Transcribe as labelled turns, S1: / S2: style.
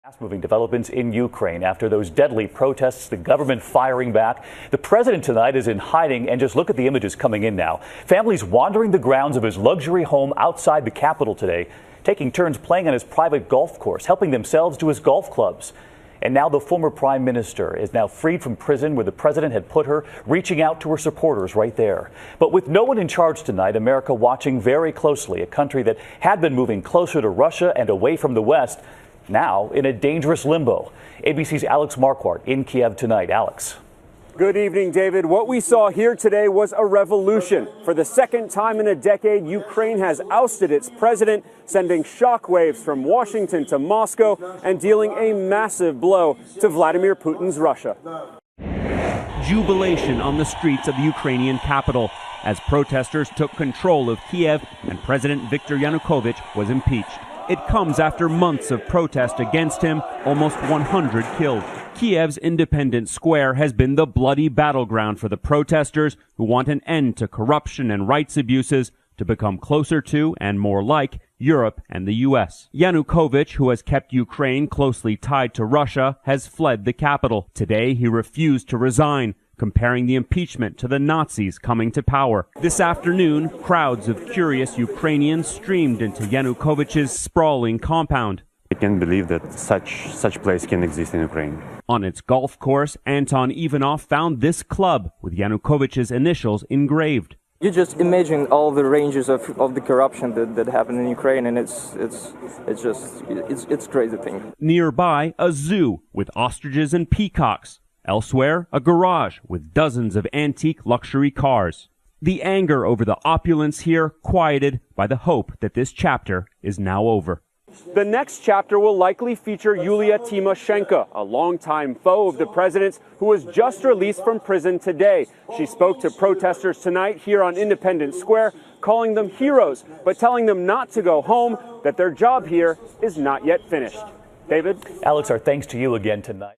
S1: Fast-moving developments in Ukraine after those deadly protests, the government firing back. The president tonight is in hiding, and just look at the images coming in now. Families wandering the grounds of his luxury home outside the capital today, taking turns playing on his private golf course, helping themselves to his golf clubs. And now the former prime minister is now freed from prison where the president had put her, reaching out to her supporters right there. But with no one in charge tonight, America watching very closely, a country that had been moving closer to Russia and away from the West, now in a dangerous limbo. ABC's Alex Marquardt in Kiev tonight. Alex.
S2: Good evening, David. What we saw here today was a revolution. For the second time in a decade, Ukraine has ousted its president, sending shockwaves from Washington to Moscow and dealing a massive blow to Vladimir Putin's Russia.
S3: Jubilation on the streets of the Ukrainian capital as protesters took control of Kiev and President Viktor Yanukovych was impeached. It comes after months of protest against him, almost 100 killed. Kiev's Independence Square has been the bloody battleground for the protesters who want an end to corruption and rights abuses to become closer to and more like Europe and the U.S. Yanukovych, who has kept Ukraine closely tied to Russia, has fled the capital. Today, he refused to resign, comparing the impeachment to the Nazis coming to power. This afternoon, crowds of curious Ukrainians streamed into Yanukovych's sprawling compound.
S4: I can't believe that such place can exist in Ukraine.
S3: On its golf course, Anton Ivanov found this club with Yanukovych's initials engraved.
S5: You just imagine all the ranges of the corruption that happened in Ukraine, and it's crazy thing.
S3: Nearby, a zoo with ostriches and peacocks. Elsewhere, a garage with dozens of antique luxury cars. The anger over the opulence here quieted by the hope that this chapter is now over.
S2: The next chapter will likely feature Yulia Tymoshenko, a longtime foe of the president's who was just released from prison today. She spoke to protesters tonight here on Independence Square, calling them heroes, but telling them not to go home, that their job here is not yet finished. David?
S1: Alex, our thanks to you again tonight.